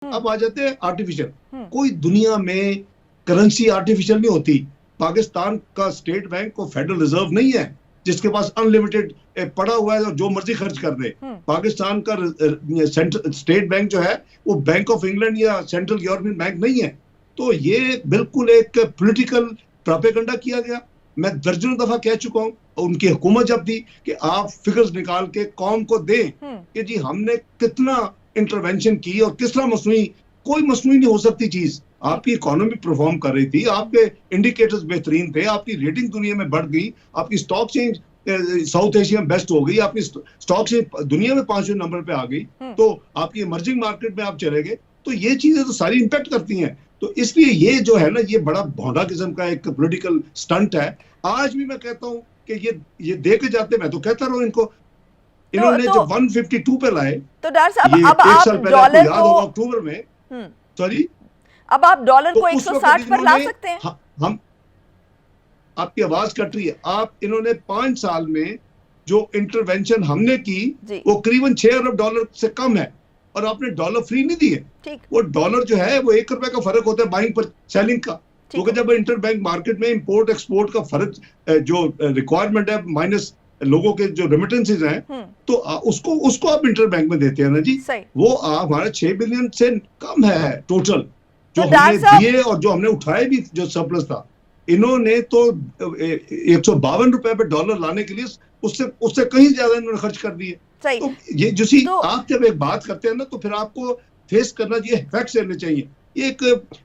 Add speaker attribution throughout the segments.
Speaker 1: अब आ जाते हैं आर्टिफिशियल। कोई दुनिया में करेंसी आर्टिफिशियल नहीं होती। पाकिस्तान का स्टेट बैंक और फेडरल रिजर्व नहीं है जिसके पास अनलिमिटेड पड़ा हुआ है और जो मर्जी खर्च कर दे। पाकिस्तान का स्टेट बैंक जो है वो बैंक ऑफ इंग्लैंड या सेंट्रल यूरोपियन बैंक नहीं है। तो ये बिल्कुल एक पॉलिटिकल प्रोपेगेंडा किया गया। मैं दर्जनों दफा कह चुका हूं, उनकी हुकूमत जब थी कि आप फिगर्स निकाल के कौम को दें कि जी हमने कितना इंटरवेंशन की और किस तरह मसनूई, कोई मसनूई नहीं हो सकती चीज। आपकी इकोनॉमी परफॉर्म कर रही थी, आपके इंडिकेटर्स बेहतरीन थे, आपकी रेटिंग दुनिया में बढ़ गई, आपकी स्टॉक चेंज साउथ एशिया में बेस्ट हो गई, आपकी स्टॉक चेंज दुनिया में 5वें नंबर पे आ गई, तो आपकी इमर्जिंग मार्केट में आप चले गए। तो ये चीजें तो सारी इंपैक्ट करती हैं। तो इसलिए ये जो है ना, ये बड़ा भौंडा किस्म का एक पॉलिटिकल स्टंट है। आज भी मैं कहता हूं कि ये दे के जाते, मैं तो कहता रहूं इनको, इन्होंने जो 152 पे लाए,
Speaker 2: तो डॉक्टर साहब
Speaker 1: ये
Speaker 2: अब
Speaker 1: एक
Speaker 2: आप
Speaker 1: साल पहले आपको याद होगा अक्टूबर में, सॉरी,
Speaker 2: अब आप डॉलर
Speaker 1: तो
Speaker 2: को 160 पर ला सकते हैं।
Speaker 1: हम आपकी आवाज कट रही है। आप इन्होंने 5 साल में जो इंटरवेंशन हमने की वो करीबन 6 अरब डॉलर से कम है, और आपने डॉलर फ्री नहीं दिए। वो डॉलर जो है वो 1 रुपए का फर्क होता है बाइंग पर सेलिंग का, क्योंकि जब इंटरबैंक मार्केट में इंपोर्ट एक्सपोर्ट का फर्क जो रिक्वायरमेंट है माइनस लोगों के जो रेमिटेंसेज हैं, तो उसको आप इंटरबैंक में देते हैं ना जी, वो हमारा 6 बिलियन से कम है टोटल जो हमने दिए और जो हमने उठाए भी जो सरप्लस था। इन्होंने तो 152 रुपए पे डॉलर लाने के लिए उससे कहीं ज्यादा इन्होंने खर्च कर दिए। तो ये जो आप जब एक बात करते हैं ना, तो फिर आपको फेस करना चाहिए, फैक्ट्स लेने चाहिए। ये एक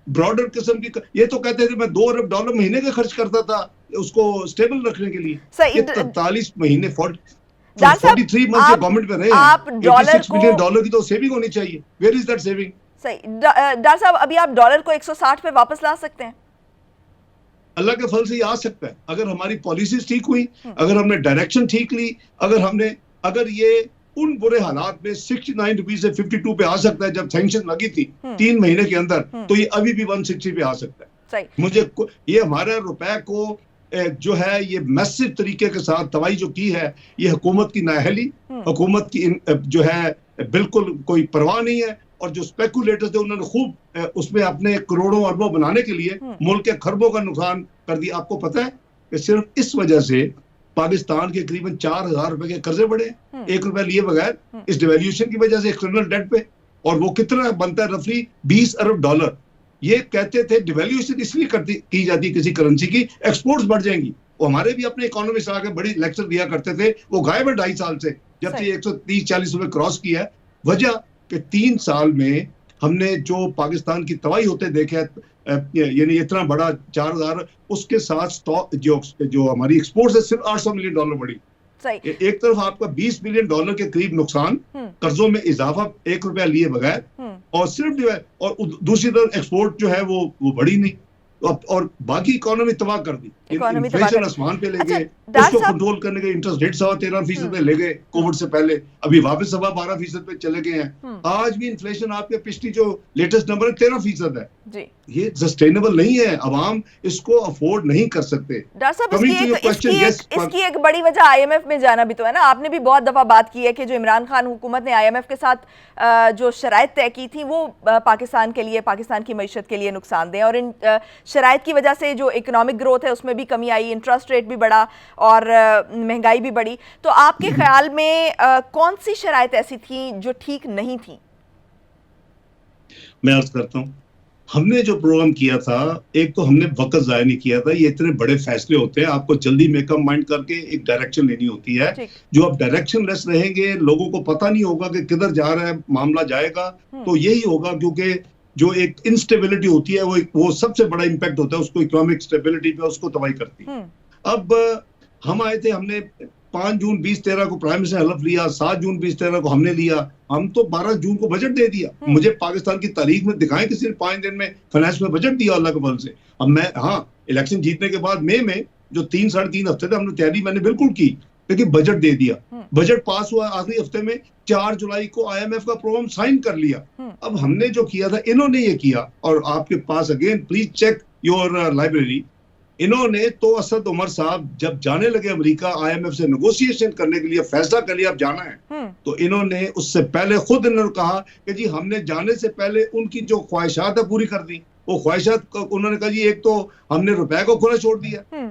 Speaker 1: ब्रॉडर किस्म की, ये तो कहते थे मैं 2 अरब डॉलर महीने का खर्च करता था उसको स्टेबल रखने के लिए। ये 43 महीने 43 मंथ से गवर्नमेंट में रहे हैं, 86 मिलियन डॉलर की तो सेविंग होनी चाहिए। Where is that saving?
Speaker 2: सही डॉक्टर साहब, अभी आप डॉलर को 160 पे वापस ला सकते हैं?
Speaker 1: अल्लाह के फल से ये आ सकता है अगर हमारी पॉलिसीज ठीक हुई, अगर हमने डायरेक्शन ठीक ली, अगर ये उन बुरे हालात में 69 रुपीज से 52 पे आ सकता है जब सैंक्शन लगी थी 3 महीने के अंदर, तो ये अभी भी 160 पे आ सकता है। मुझे ये हमारे रुपए को जो है ये मैसिव तरीके के साथ दवाई जो की है, ये हुकूमत की नाअहली, हुकूमत की जो है बिल्कुल कोई परवाह नहीं है। और जो स्पेकुलेटर्स थे उन्होंने खूब उसमें अपने करोड़ों अरबों बनाने के लिए मुल्क के खरबों का नुकसान कर दिया। आपको पता है कि सिर्फ इस वजह से पाकिस्तान के करीबन 4000 रुपए के कर्जे बढ़े, 1 रुपया लिए बगैर, इस डिवैल्यूएशन की वजह से एक्सटर्नल डेट पे। और वो कितना बनता है? रफली 20 अरब डॉलर। ये कहते थे डिवैल्यूएशन इसलिए की जाती किसी करेंसी की, एक्सपोर्ट्स बढ़ जाएंगी। वो हमारे भी अपने इकोनॉमिस्ट आके बड़ी लेक्चर दिया करते थे, वो गायब है 2.5 साल से, जब से 130-40 रुपए क्रॉस किया है। वजह कि 3 साल में हमने जो पाकिस्तान की तबाही होते देखे, यानी इतना बड़ा 4000, उसके साथ स्टॉक जो हमारी एक्सपोर्ट है सिर्फ 800 मिलियन डॉलर बढ़ी। एक तरफ आपका 20 बिलियन डॉलर के करीब नुकसान, कर्जों में इजाफा 1 रुपया लिए बगैर, और सिर्फ जो है, और दूसरी तरफ एक्सपोर्ट जो है वो बढ़ी नहीं, और बाकी इकोनॉमी तबाह कर दी। इन्फ्लेशन आसमान पे ले गए, उसको कंट्रोल करने के इंटरेस्ट रेट 13.5% पे ले गए कोविड से पहले, अभी वापस 12.5% पे चले गए हैं। आज भी इन्फ्लेशन आपके पिछली जो लेटेस्ट नंबर है 13% है जी। ये सस्टेनेबल नहीं है, अवाम इसको अफोर्ड नहीं कर सकते।
Speaker 2: इसकी एक बड़ी वजह IMF में जाना भी तो है ना। आपने भी बहुत दफा बात की है कि जो इमरान खान हुकूमत ने IMF के साथ जो शराइत तय की थी वो पाकिस्तान के लिए, पाकिस्तान की मईशत के लिए नुकसानदेह, और इन शराइत की वजह से जो इकोनॉमिक ग्रोथ है उसमें भी कमी आई, इंटरेस्ट रेट भी बढ़ा और महंगाई भी बढ़ी। तो आपके ख्याल में कौन सी शराइत ऐसी थी जो ठीक नहीं थी?
Speaker 1: मैं अर्ज करता हूं, हमने जो प्रोग्राम किया था, एक तो हमने वक्त जाया नहीं किया था। ये इतने बड़े फैसले होते हैं, आपको जल्दी मेकअप माइंड करके एक डायरेक्शन लेनी होती है। जो आप डायरेक्शन लेस रहेंगे, लोगों को पता नहीं होगा कि किधर जा रहा है मामला जाएगा, तो यही होगा। क्योंकि जो एक इंस्टेबिलिटी होती है वो सबसे बड़ा इंपैक्ट होता है उसको, इकोनॉमिक स्टेबिलिटी पे उसको तबाही करती है। अब हम आए थे, हमने 5 जून 2013 को प्राइम मिनिस्टर हलफ लिया, 7 जून 2013 को हमने लिया, हम तो 12 जून को बजट दे दिया। मुझे पाकिस्तान की तारीख में दिखाएं किसी ने 5 दिन में फाइनेंस में बजट दिया अल्लाह के फल से। अब मैं, हाँ, इलेक्शन जीतने के बाद मई में जो 3-3.5 हफ्ते थे, हमने तैयारी मैंने बिल्कुल की, लेकिन बजट दे दिया। बजट पास हुआ आखिरी हफ्ते में, 4 जुलाई को IMF का प्रोग्राम साइन कर लिया। अब हमने जो किया था, इन्होंने ये किया, और आपके पास again please check your library, इन्होंने तो असद उमर साहब जब जाने लगे अमेरिका आईएमएफ से नेगोशिएशन करने के लिए, फैसला कर लिया अब जाना है, तो इन्होंने उससे पहले खुद इन्होंने कहा कि जी हमने जाने से पहले उनकी जो ख्वाहिशात है पूरी कर दी। वो ख्वाहिशात उन्होंने कहा जी एक तो हमने रुपए को खुला छोड़ दिया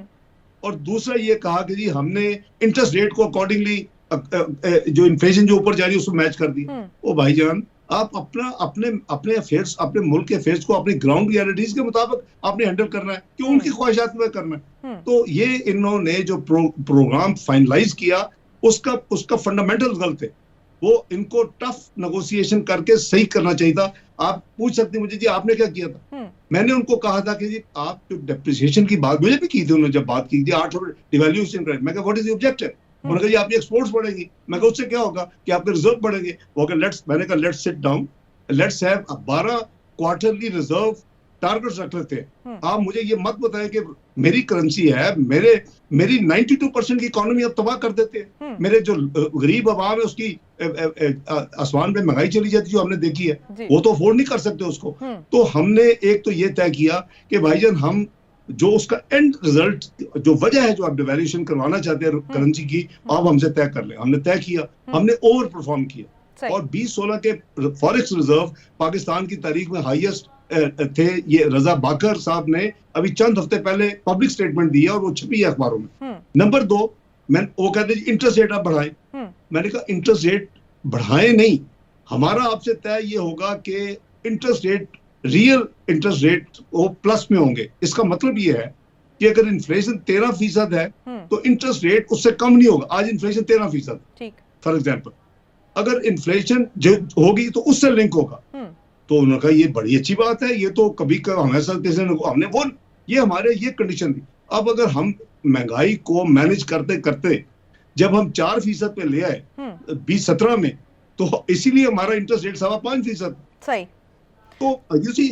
Speaker 1: और दूसरा ये कहा कि जी हमने इंटरेस्ट रेट को अकॉर्डिंगली जो इन्फ्लेशन जो ऊपर जा रही है उसको मैच कर दी। ओ भाईजान, आप अपने अफेयर्स, अपने मुल्क के अफेयर्स को अपनी ग्राउंड रियलिटीज के मुताबिक आपने हैंडल करना है, क्यों उनकी ख्वाहिशात में करना है। तो ये इन्होंने जो प्रोग्राम फाइनलाइज किया उसका फंडामेंटल गलत है। वो इनको टफ नेगोशिएशन करके सही करना चाहिए था। आप पूछ सकते मुझे जी आपने क्या किया था। मैंने उनको कहा था कि जी आप जो डेप्रिसिएशन की बात मुझे भी की थी, उन्होंने जब बात की थी 8 डिवैल्यूएशन कर, मैं कहा व्हाट इज द ऑब्जेक्टिव। उन्होंने कहा जी आपकी एक्सपोर्ट्स बढ़ेगी। मैं कहा उससे क्या होगा कि आपके रिजर्व बढ़ेंगे। वो कहा मैंने कहा let's sit down, let's have 12 quarterly reserve targets रख लेते हैं। आप मुझे ये मत बताएं कि मेरी करेंसी है, मेरी 92% की इकोनॉमी आप तबाह कर देते हैं। मेरे जो गरीब आवाम है उसकी आसमान पे महंगाई चली जाती है जो हमने देखी है, वो तो अफोर्ड नहीं कर सकते उसको। तो हमने एक तो ये तय किया कि भाईजान हम जो उसका एंड रिजल्ट, जो वजह है जो आप डिवैल्यूएशन करवाना चाहते हैं करेंसी की, आप हमसे तय कर लें। हमने तय किया, हमने ओवर परफॉर्म किया और 2016 के फॉरेक्स रिजर्व पाकिस्तान की तारीख में हाईएस्ट थे। ये रजा बाकर साहब ने अभी चंद हफ्ते पहले पब्लिक स्टेटमेंट दी है और वो छपी है अखबारों में। नंबर 2, वो कहते हैं इंटरेस्ट रेट आप बढ़ाएं। मैंने कहा इंटरेस्ट रेट बढ़ाएं नहीं, हमारा आपसे तय ये होगा कि interest rate, real interest rate वो प्लस में होंगे। इसका मतलब ये है कि अगर इन्फ्लेशन 13% है तो इंटरेस्ट रेट उससे कम नहीं होगा। आज इन्फ्लेशन 13%, फॉर एग्जाम्पल, अगर इन्फ्लेशन जो होगी तो उससे लिंक होगा। तो उन्होंने कहा ये बड़ी अच्छी बात है, ये तो कभी हमेशा हमने वो ये हमारे ये कंडीशन थी। अब अगर हम महंगाई को मैनेज करते करते जब हम 4% पे ले आए 2017 में, तो इसीलिए हमारा इंटरेस्ट रेट 5.5% सही। तो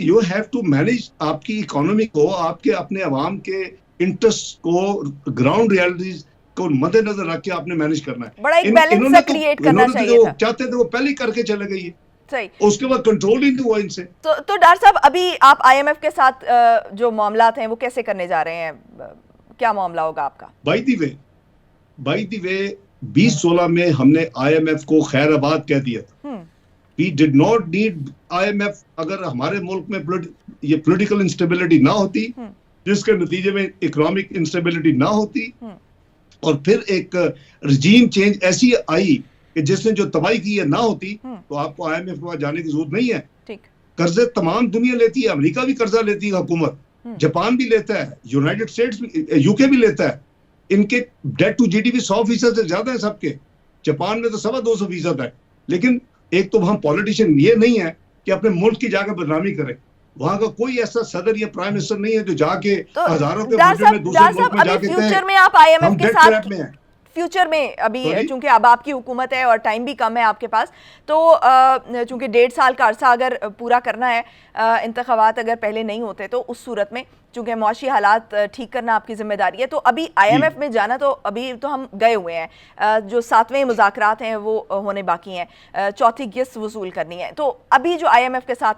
Speaker 1: यू हैव टू मैनेज आपकी इकोनॉमी को, आपके अपने अवाम के इंटरेस्ट को, ग्राउंड रियलिटीज को मद्देनजर रख के आपने मैनेज करना है।
Speaker 2: बड़ा एक बैलेंस क्रिएट करना चाहिए था।
Speaker 1: चाहते थे वो पहले ही करके चले गए,
Speaker 2: सही।
Speaker 1: उसके बाद कंट्रोल ही नहीं हुआ इनसे। तो
Speaker 2: डॉक्टर साहब अभी आप आईएमएफ के साथ जो मामलात हैं वो कैसे करने जा रहे हैं, क्या मामला होगा आपका? बाय
Speaker 1: द वे 2016 में हमने आईएमएफ को खैराबाद कह दिया था। We did not need IMF. अगर हमारे मुल्क में ये पॉलिटिकल इंस्टेबिलिटी ना होती, जिसके नतीजे में इकोनॉमिक इंस्टेबिलिटी ना होती, और फिर एक रजीम चेंज ऐसी आई कि जिसने जो तबाही की है ना होती, तो आपको आईएमएफ के पास जाने की जरूरत नहीं है। कर्जे तमाम दुनिया लेती है, अमेरिका भी कर्जा लेती है, हुकूमत जापान भी लेता है, यूनाइटेड स्टेट्स भी, यूके भी लेता है। इनके डेट टू जीडीपी 100% से ज्यादा है सबके। जापान में तो 225% है। लेकिन एक तो वहां पॉलिटिशियन ये नहीं है कि अपने मुल्क की जाकर बदनामी करे। वहां का कोई ऐसा सदर या प्राइम मिनिस्टर नहीं है जो जाके हजारों के बजट में दूसरे मुल्क में जाके
Speaker 2: फ्यूचर में आप आईएमएफ के साथ में है। फ्यूचर में अभी चूंकि अब आपकी हुकूमत है और टाइम भी कम है आपके पास, तो चूंकि 1.5 साल का अरसा अगर पूरा करना है, इंतखाबात अगर पहले नहीं होते, तो उस सूरत में चूंकि मुआशी हालात ठीक करना आपकी जिम्मेदारी है। तो अभी आईएमएफ में जाना, तो अभी तो हम गए हुए हैं, जो 7वें मुज़ाकरात हैं वो होने बाकी हैं, चौथी किस्त वसूल करनी है। तो अभी जो आईएमएफ के साथ